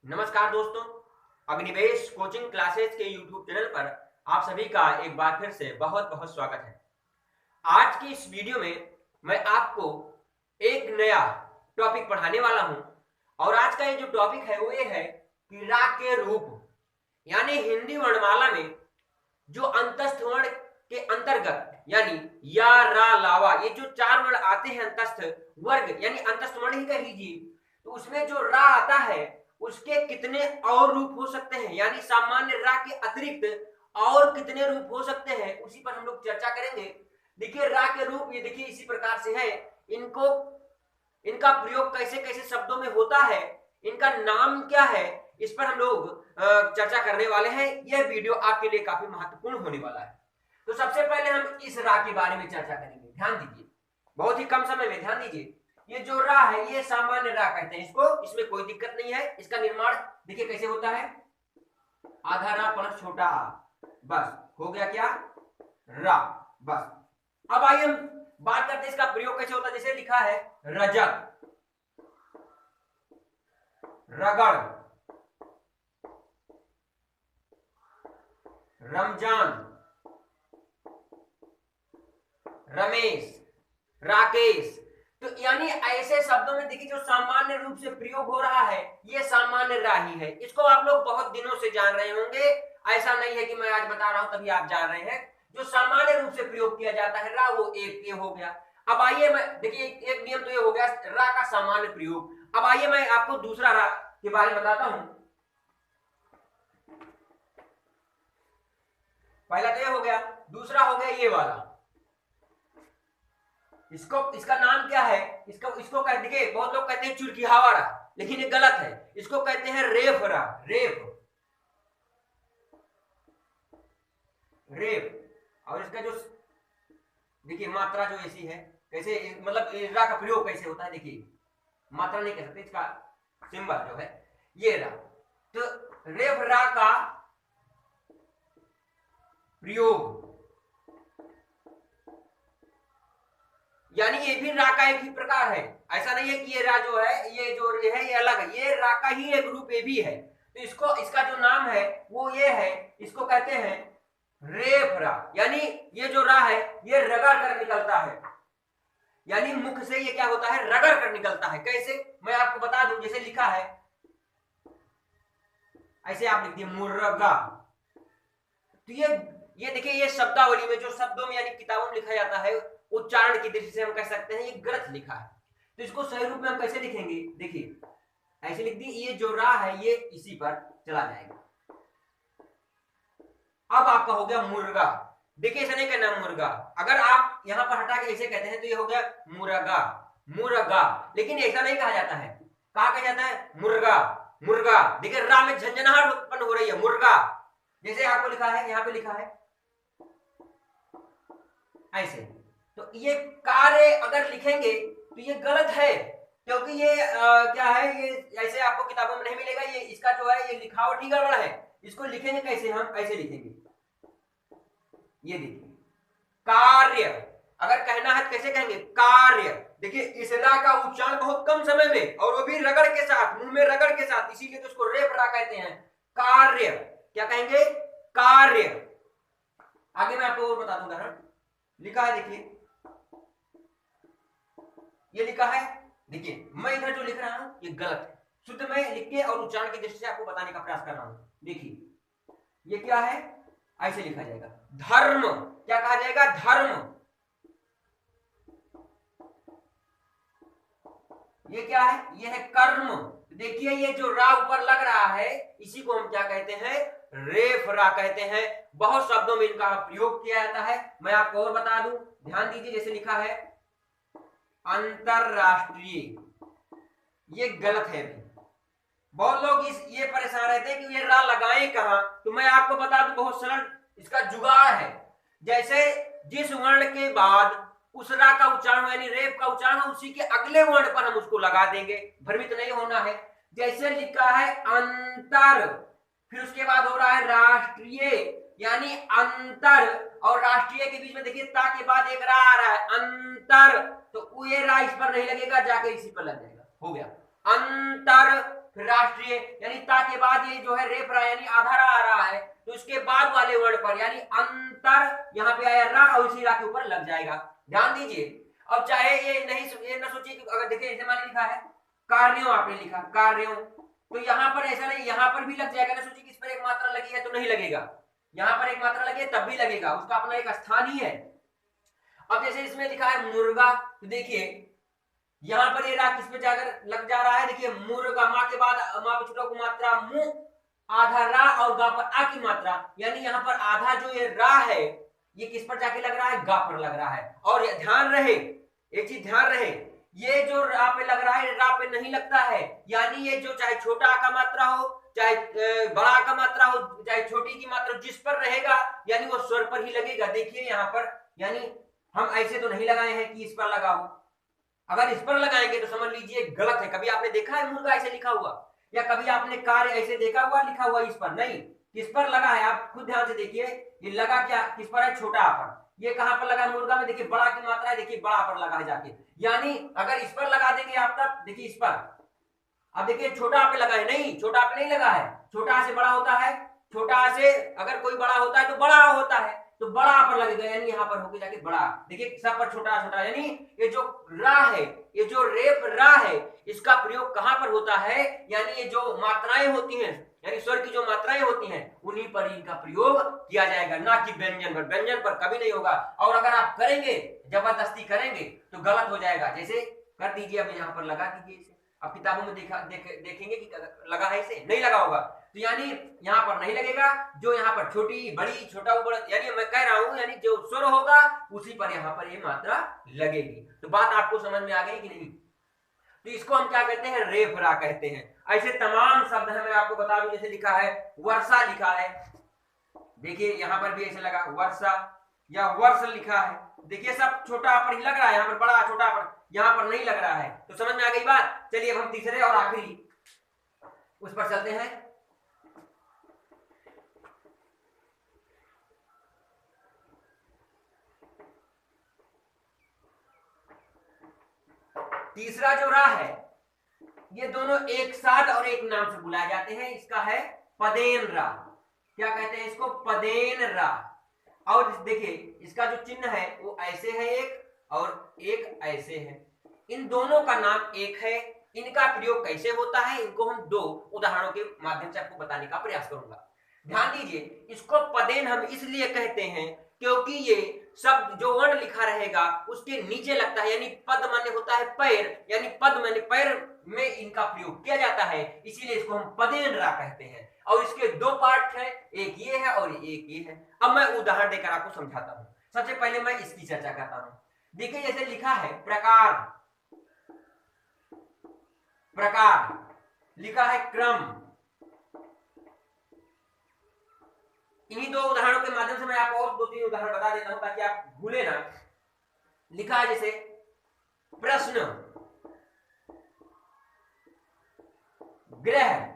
नमस्कार दोस्तों, Agnivesh coaching classes के YouTube चैनल पर आप सभी का एक बार फिर से बहुत बहुत स्वागत है। आज की इस वीडियो में मैं आपको एक नया टॉपिक पढ़ाने वाला हूं और आज का ये जो टॉपिक है वो ये है कि रा के रूप, यानी हिंदी वर्णमाला में जो अंतस्थ वर्ण के अंतर्गत यानी या रा लावा ये जो चार वर्ण आते हैं अंतस्थ वर्ग यानी अंतस्थ वर्ण ही कह लीजिए, तो उसमें जो रा आता है उसके कितने और रूप हो सकते हैं, यानी सामान्य रा के अतिरिक्त और कितने रूप हो सकते हैं उसी पर हम लोग चर्चा करेंगे। देखिए रा के रूप ये देखिए इसी प्रकार से है, इनको इनका प्रयोग कैसे कैसे शब्दों में होता है, इनका नाम क्या है, इस पर हम लोग चर्चा करने वाले हैं। यह वीडियो आपके लिए काफी महत्वपूर्ण होने वाला है। तो सबसे पहले हम इस रा के बारे में चर्चा करेंगे। ध्यान दीजिए, बहुत ही कम समय में ध्यान दीजिए। ये जो रा है ये सामान्य रा कहते हैं इसको, इसमें कोई दिक्कत नहीं है। इसका निर्माण देखिए कैसे होता है, आधा रा प्लस छोटा आ, बस हो गया क्या रा, बस। अब आइए हम बात करते हैं इसका प्रयोग कैसे होता है। जैसे लिखा है रजत, रगड़, रमजान, रमेश, राकेश, तो यानी ऐसे शब्दों में देखिए जो सामान्य रूप से प्रयोग हो रहा है ये सामान्य रा ही है। इसको आप लोग बहुत दिनों से जान रहे होंगे, ऐसा नहीं है कि मैं आज बता रहा हूं तभी आप जान रहे हैं। जो सामान्य रूप से प्रयोग किया जाता है रा वो एक ये हो गया। अब आइए मैं देखिए एक नियम तो ये हो गया रा का सामान्य प्रयोग। अब आइए मैं आपको दूसरा रा के बारे में बताता हूं। पहला तो ये हो गया, दूसरा हो गया ये वाला। इसका नाम क्या है, इसको कहते हैं, बहुत लोग कहते हैं चुरकिहावा रा, लेकिन ये गलत है। इसको कहते हैं रेफ रा, रेफ, रेफ। और इसका जो देखिए मात्रा जो ऐसी है, कैसे मतलब रा का प्रयोग कैसे होता है, देखिए मात्रा नहीं कह सकते, इसका सिंबल जो है ये रा। तो रेफ रा का प्रयोग यानी ये भी रा का एक ही प्रकार है। ऐसा नहीं है कि ये रा जो है ये अलग है, ये रा का ही एक रूप ये भी है। तो इसका जो नाम है वो ये है, इसको कहते हैं रेफ रा। यानी ये जो रा है ये रगड़ कर निकलता है, यानी मुख से ये क्या होता है रगड़ कर निकलता है। कैसे मैं आपको बता दूं, जैसे लिखा है ऐसे आप लिख दिए मुर्गा। तो ये देखिए ये शब्दावली में जो शब्दों में यानी किताबों में लिखा जाता है उच्चारण की दृष्टि से हम कह सकते हैं ये गलत लिखा है। तो इसको सही रूप में हम कैसे लिखेंगे, देखिए ऐसे लिख दी, ये जो रा है ये इसी पर चला जाएगा। अब आपका हो गया मुर्गा। देखिए ऐसा नहीं कहना मुर्गा, अगर आप यहां पर हटा के ऐसे कहते हैं तो ये हो गया मुर्गा, मुर्गा। लेकिन ऐसा नहीं कहा जाता है, कहा कहा जाता है मुर्गा, मुर्गा। देखिए रा में झंझनाहट उत्पन्न हो रही है, मुर्गा। जैसे आपको लिखा है यहां पे लिखा है ऐसे, तो ये कार्य अगर लिखेंगे तो ये गलत है, क्योंकि ये क्या है, ये ऐसे आपको किताबों में नहीं मिलेगा। ये इसका जो है ये लिखावट ही गड़बड़ है। इसको लिखेंगे कैसे, हम ऐसे लिखेंगे, ये देखिए कार्य। अगर कहना है कैसे कहेंगे कार्य। देखिए इस रा का उच्चारण बहुत कम समय में और वो भी रगड़ के साथ, मुंह में रगड़ के साथ, इसीलिए तो इसको रेफ रा कहते हैं। कार्य क्या कहेंगे, कार्य। आगे मैं आपको और बता दूंगा। लिखा है देखिए, ये लिखा है, देखिए मैं इधर जो लिख रहा हूं ये गलत है, शुद्ध में लिख के और उच्चारण की दृष्टि से आपको बताने का प्रयास कर रहा हूं। देखिए ये क्या है, ऐसे लिखा जाएगा धर्म। क्या कहा जाएगा, धर्म। ये क्या है, ये है कर्म। देखिए ये जो रा ऊपर लग रहा है इसी को हम क्या कहते हैं, रेफ रा कहते हैं। बहुत शब्दों में इनका प्रयोग किया जाता है। मैं आपको और बता दूं, ध्यान दीजिए, जैसे लिखा है अंतरराष्ट्रीय, ये गलत है। बहुत लोग ये परेशान रहते हैं कि ये रा लगाएं कहां, तो मैं आपको बता दूं बहुत सरल इसका जुगाड़ है। जैसे जिस वर्ण के बाद उस रा का उच्चारण यानी रेफ का उच्चारण उसी के अगले वर्ण पर हम उसको लगा देंगे, भ्रमित नहीं होना है। जैसे लिखा है अंतर, फिर उसके बाद हो रहा है राष्ट्रीय, यानी अंतर और राष्ट्रीय के बीच में देखिए ता के बाद एक रा आ रहा है अंतर, तो ये रा इस पर नहीं लगेगा, जाके इसी पर लग जाएगा, हो गया। अंतरराष्ट्रीय, यानी ता के बाद ये जो है रेफ रा यानी आधा रा आ रहा है, तो इसके बाद वाले वर्ड पर यानी अंतर यहाँ पे आया रा और इसी रा के ऊपर लग जाएगा। ध्यान दीजिए। अब चाहे ये ना सोचिए कि अगर देखिए ऐसे मान लिखा है कार्यों, आपने लिखा कार्यों, तो यहाँ पर ऐसा नहीं, यहाँ पर भी लग जाएगा। ना सोचिए कि इस पर एक मात्रा लगी है तो नहीं लगेगा, यहाँ पर एक मात्रा लगी है तब भी लगेगा, उसका अपना एक स्थान ही है। अब जैसे इसमें लिखा है मुर्गा, तो देखिए यहाँ पर ये रा किस पे जाकर लग जा रहा है, देखिए मुर्गा, माँ के बाद माँ पे छुटा को मात्रा मु, आधा रा और गा पर आ की मात्रा, यानी यहाँ पर आधा जो ये रा है ये किस पर जाके लग रहा है, गा पर लग रहा है। और ध्यान रहे, एक चीज ध्यान रहे, ये जो रा पे लग रहा है रा पे नहीं लगता है, यानी ये जो चाहे छोटा आ का मात्रा हो, चाहे बड़ा आ का मात्रा हो, चाहे छोटी की मात्रा, जिस पर रहेगा यानी वो स्वर पर ही लगेगा। देखिए यहाँ पर, यानी हम ऐसे तो नहीं लगाए हैं कि इस पर लगा हो, अगर इस पर लगाएंगे तो समझ लीजिए गलत है। कभी आपने देखा है मुर्गा ऐसे लिखा हुआ, या कभी आपने कार्य ऐसे देखा हुआ लिखा हुआ इस पर? नहीं, किस पर लगा है आप खुद ध्यान से देखिए, ये लगा क्या, किस पर है, छोटा आ पर। ये कहां पर लगा है मुर्गा में, देखिए बड़ा की मात्रा है, देखिए बड़ा पर लगा है जाके, यानी अगर इस पर लगा देंगे आप तब देखिए इस पर, अब देखिए छोटा पे लगा है, नहीं छोटा पे नहीं लगा है, छोटा से बड़ा होता है, छोटा से अगर कोई बड़ा होता है तो बड़ा होता है, तो बड़ा पर लगेगा, यानी यहाँ पर होके जाके बड़ा। देखिए सब पर छोटा छोटा, यानी ये जो रा है, ये जो रेफ रा है, इसका प्रयोग कहां पर होता है, यानी ये जो मात्राएं होती हैं, यानी स्वर की जो मात्राएं होती हैं उन्हीं पर इनका प्रयोग किया जाएगा, ना कि व्यंजन पर। व्यंजन पर कभी नहीं होगा, और अगर आप करेंगे, जबरदस्ती करेंगे तो गलत हो जाएगा। जैसे कर दीजिए, अब यहाँ पर लगा दीजिए इसे, अब किताबों में देखेंगे कि लगा है, इसे नहीं लगा होगा, तो यानी यहाँ पर नहीं लगेगा। जो यहाँ पर छोटी बड़ी छोटा बड़ा, यानी मैं कह रहा हूं यानी जो स्वर होगा उसी पर यहाँ पर ये मात्रा लगेगी। तो बात आपको समझ में आ गई कि नहीं? तो इसको हम क्या कहते हैं, रेफ रा कहते हैं। ऐसे तमाम शब्द है, मैं आपको बता दूं, जैसे लिखा है वर्षा लिखा है, देखिए यहाँ पर भी ऐसे लगा वर्षा, या वर्ष लिखा है, देखिए सब छोटा पर ही लग रहा है, यहाँ पर बड़ा छोटा पर यहाँ पर नहीं लग रहा है। तो समझ में आ गई बात? चलिए अब हम तीसरे और आखिरी उस पर चलते हैं। तीसरा जो रा है, ये दोनों एक साथ और एक नाम से बुलाए जाते हैं, इसका है पदेन रा। क्या कहते हैं इसको? पदेन रा। और देखिए इसका जो चिन्ह है वो ऐसे है एक, और एक ऐसे है, इन दोनों का नाम एक है। इनका प्रयोग कैसे होता है, इनको हम दो उदाहरणों के माध्यम से आपको बताने का प्रयास करूंगा। ध्यान दीजिए, इसको पदेन हम इसलिए कहते हैं क्योंकि ये शब्द जो वर्ण लिखा रहेगा उसके नीचे लगता है, यानी पद माने होता है पैर, यानी पद माने पैर में इनका प्रयोग किया जाता है, इसीलिए इसको हम पदेन रा कहते हैं। और इसके दो पार्ट हैं, एक ये है और एक ये है। अब मैं उदाहरण देकर आपको समझाता हूं। सबसे पहले मैं इसकी चर्चा करता हूं। देखिए जैसे लिखा है प्रकार, प्रकार लिखा है क्रम। इन्हीं दो उदाहरणों के माध्यम से मैं आपको और दो तीन उदाहरण बता देता हूं ताकि आप भूले ना। लिखा है जैसे प्रश्न, ग्रह,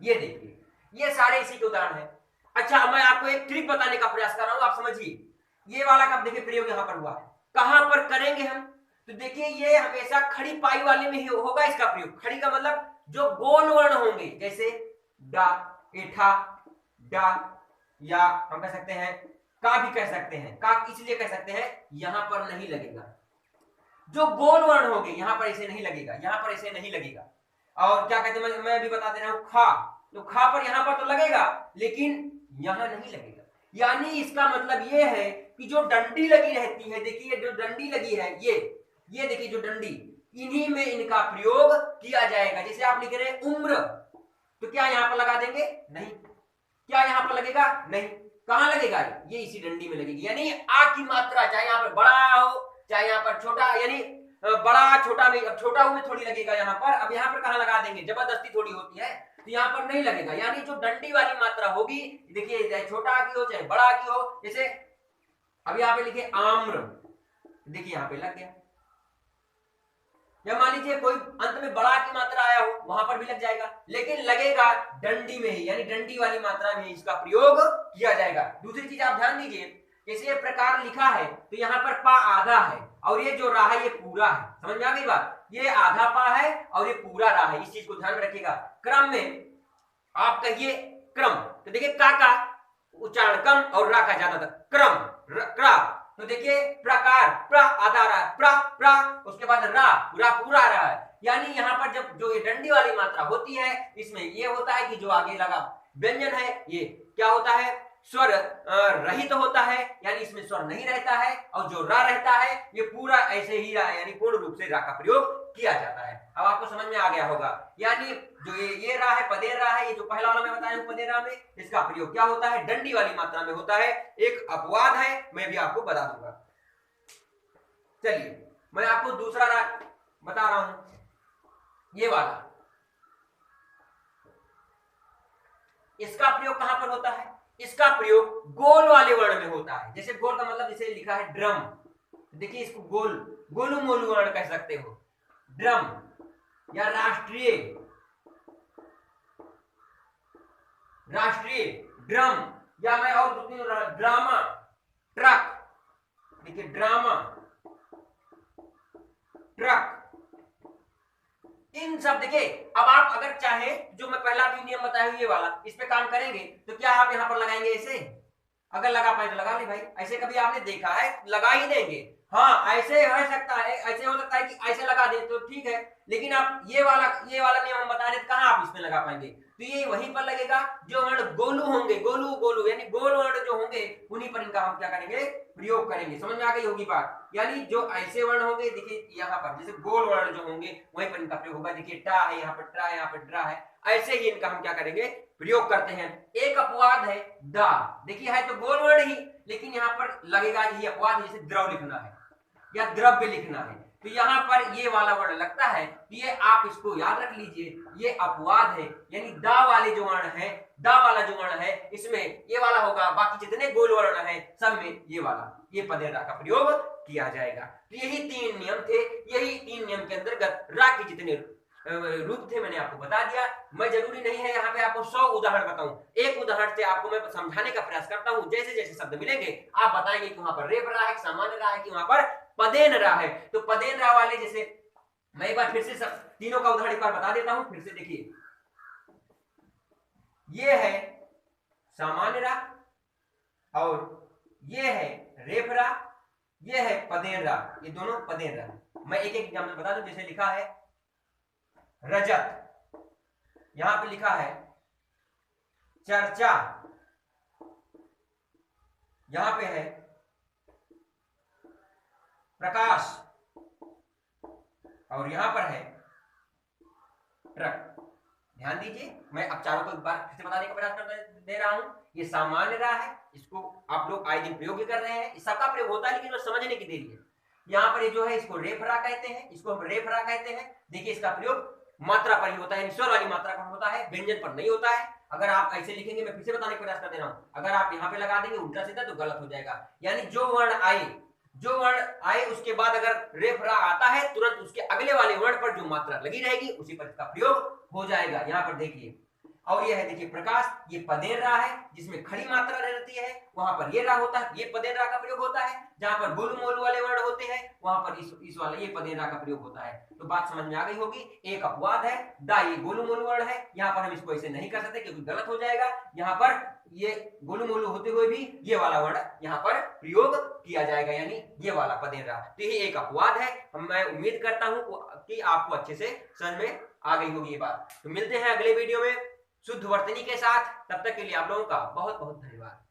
ये देखिए ये सारे इसी के उदाहरण हैं। अच्छा मैं आपको एक ट्रिक बताने का प्रयास कर रहा हूं, आप समझिए। ये वाला कब देखिए प्रयोग यहां पर हुआ है, कहां पर करेंगे हम? तो देखिए ये हमेशा खड़ी पाई वाले में ही होगा इसका प्रयोग। खड़ी का मतलब जो गोल वर्ण होंगे, जैसे डा, एठा, डा, या हम कह सकते हैं का भी कह सकते हैं। का इसलिए कह सकते हैं यहां पर नहीं लगेगा। जो गोल वर्ण होंगे यहां पर ऐसे नहीं लगेगा, यहां पर ऐसे नहीं लगेगा। और क्या कहते हैं, मैं भी बता दे रहा हूं, खा, तो खा पर यहां पर तो लगेगा लेकिन यहां नहीं लगेगा। यानी इसका मतलब ये है कि जो डंडी लगी रहती है, देखिए जो डंडी लगी है, ये देखिए जो डंडी, इन्हीं में इनका प्रयोग किया जाएगा। जैसे आप लिख रहे हैं उम्र, तो क्या यहां पर लगा देंगे? नहीं। क्या यहां पर लगेगा? नहीं। कहां लगेगा? ये इसी डंडी में लगेगी। यानी आ की मात्रा चाहे यहां पर बड़ा हो चाहे यहां पर छोटा, यानी बड़ा छोटा में, अब छोटा में थोड़ी लगेगा यहां पर। अब यहां पर कहां लगा देंगे? जबरदस्ती थोड़ी होती है तो यहां पर नहीं लगेगा। यानी जो डंडी वाली मात्रा होगी, देखिए चाहे छोटा की हो चाहे बड़ा की हो, जैसे अब यहां पे लिखे आम्र, देखिए यहां पे लग गया। या मान लीजिए कोई अंत में बड़ा की मात्रा आया हो, वहां पर भी लग जाएगा, लेकिन लगेगा डंडी में ही, यानी डंडी वाली मात्रा में इसका प्रयोग किया जाएगा। दूसरी चीज आप ध्यान दीजिए, जैसे ये प्रकार लिखा है तो यहाँ पर पा आधा है, और ये जो रा है ये पूरा है। समझ में आ गई बात? ये आधा पा है और ये पूरा रा है, इस चीज को ध्यान में रखिएगा। क्रम में आप कहिए क्रम, तो देखिए का उच्चारण कम और रा का ज्यादा था, क्रम क्रा। तो देखिए प्रकार, प्र आधा रहा है, प्र उसके बाद रा पूरा रहा है। यानी यहाँ पर जब जो ये डंडी वाली मात्रा होती है, इसमें ये होता है कि जो आगे लगा व्यंजन है ये क्या होता है, स्वर रहित होता है, यानी इसमें स्वर नहीं रहता है। और जो रा रहता है ये पूरा ऐसे ही रा, यानी पूर्ण रूप से रा का प्रयोग किया जाता है। अब आपको समझ में आ गया होगा। यानी जो ये रा है, पदेर रा है, ये जो पहला वाला मैं बताया हूं पदेर रा में, इसका प्रयोग क्या होता है, डंडी वाली मात्रा में होता है। एक अपवाद है, मैं भी आपको बता दूंगा। चलिए मैं आपको दूसरा रा बता रहा हूं, ये वाला। इसका प्रयोग कहां पर होता है, इसका प्रयोग गोल वाले वर्ण में होता है। जैसे गोल का मतलब जैसे लिखा है ड्रम, देखिए इसको गोल गोलू मोलू वर्ण कह सकते हो, ड्रम या राष्ट्रीय ड्रम, या मैं और ड्रामा ट्रक, देखिए ड्रामा ट्रक, इन सब। देखिए अब आप अगर चाहे, जो मैं पहला भी नियम बताया ये वाला, इस पे काम करेंगे तो क्या आप यहां पर लगाएंगे ऐसे, अगर लगा पाए तो लगा ले भाई। ऐसे कभी आपने देखा है, लगा ही देंगे। हाँ ऐसे हो सकता है, ऐसे हो सकता है कि ऐसे लगा दे तो ठीक है, लेकिन आप ये वाला नियम हम बता रहे, कहां आप इसमें लगा पाएंगे, तो ये वहीं पर लगेगा जो वर्ण गोलू होंगे, गोलू यानी गोल वर्ण जो होंगे उन्हीं पर इनका हम क्या करेंगे, प्रयोग करेंगे। समझ में आ गई होगी बात? यानी जो ऐसे वर्ण होंगे, देखिए यहाँ पर जैसे गोल वर्ण जो होंगे वहीं पर इनका प्रयोग होगा। देखिए टा है, यहाँ पर ट्रा है, यहाँ पर ड्रा है, ऐसे ही इनका हम क्या करेंगे, प्रयोग करते हैं। एक अपवाद है दा, देखिए है तो गोल वर्ण ही, लेकिन यहाँ पर लगेगा ये अपवाद, जैसे द्रव लिखना है या द्रव्य लिखना है, तो यहाँ पर ये वाला वर्ण लगता है। ये आप इसको याद रख लीजिए, ये अपवाद है, यानी दा वाले जो वर्ण है, दा वाला जो वर्ण है इसमें ये वाला होगा, बाकी जितने गोल वर्ण है सब में ये वाला, ये पदेर रा का प्रयोग किया जाएगा। तो यही 3 नियम थे, यही 3 नियम के अंतर्गत रा के जितने रूप थे मैंने आपको बता दिया। मैं जरूरी नहीं है यहाँ पे आपको 100 उदाहरण बताऊं, एक उदाहरण से आपको मैं समझाने का प्रयास करता हूं। जैसे जैसे शब्द मिलेंगे आप बताएंगे कि वहां पर रेप रहा है, सामान्य रहा है, कि वहां पर पदेन रहा है। तो पदेन रा वाले, जैसे मैं एक बार फिर से सब तीनों का उदाहरण एक बार बता देता हूं, फिर से देखिए, ये है सामान्य रा, और ये है रेप रा, ये है पदेन रा, ये दोनों पदेन रा। मैं एक एक एग्जाम्पल बता दूं, जैसे लिखा है रजत, यहां पे लिखा है चर्चा, यहां पे है प्रकाश, और यहां पर है ट्रक। ध्यान दीजिए, मैं अब चारों को एक बार फिर से बताने का प्रयास कर दे रहा हूं। ये सामान्य रहा है, इसको आप लोग आए दिन प्रयोग कर रहे हैं, सबका प्रयोग होता है, लेकिन वो समझने की देरी है। यहाँ पर ये जो है इसको रेफरा कहते हैं, इसको हम रेफरा कहते हैं। देखिए इसका प्रयोग मात्रा पर ही होता है, स्वर वाली मात्रा पर होता है, व्यंजन पर नहीं होता है। अगर आप ऐसे लिखेंगे, मैं फिर से बताने का प्रयास कर दे रहा हूं, अगर आप यहाँ पे लगा देंगे उल्टा सीधा तो गलत हो जाएगा। यानी जो वर्ण आए उसके बाद अगर रेफरा आता है, तुरंत उसके अगले वाले वर्ण पर जो मात्रा लगी रहेगी उसी पर इसका प्रयोग हो जाएगा। यहाँ पर देखिए, और ये है देखिए प्रकाश, ये पदेन रा है जिसमें खड़ी मात्रा रहती है, वहां पर ये रा होता है, ये पदेन रा का प्रयोग होता है। जहां पर गोलू मोलू वाले वर्ण होते हैं वहां पर इस वाला ये पदेन रा का प्रयोग होता है। तो बात समझ में आ गई होगी। एक अपवाद है दा, ये गोलू मोलू वर्ण है, यहाँ पर हम इसको ऐसे नहीं कर सकते क्योंकि गलत हो जाएगा। यहाँ पर ये गोलू मोलू होते हुए भी ये वाला वर्ण यहाँ पर प्रयोग किया जाएगा, यानी ये वाला पदेन रा। तो ये एक अपवाद है। मैं उम्मीद करता हूं कि आपको अच्छे से समझ में आ गई होगी ये बात। तो मिलते हैं अगले वीडियो में शुद्ध वर्तनी के साथ, तब तक के लिए आप लोगों का बहुत बहुत धन्यवाद।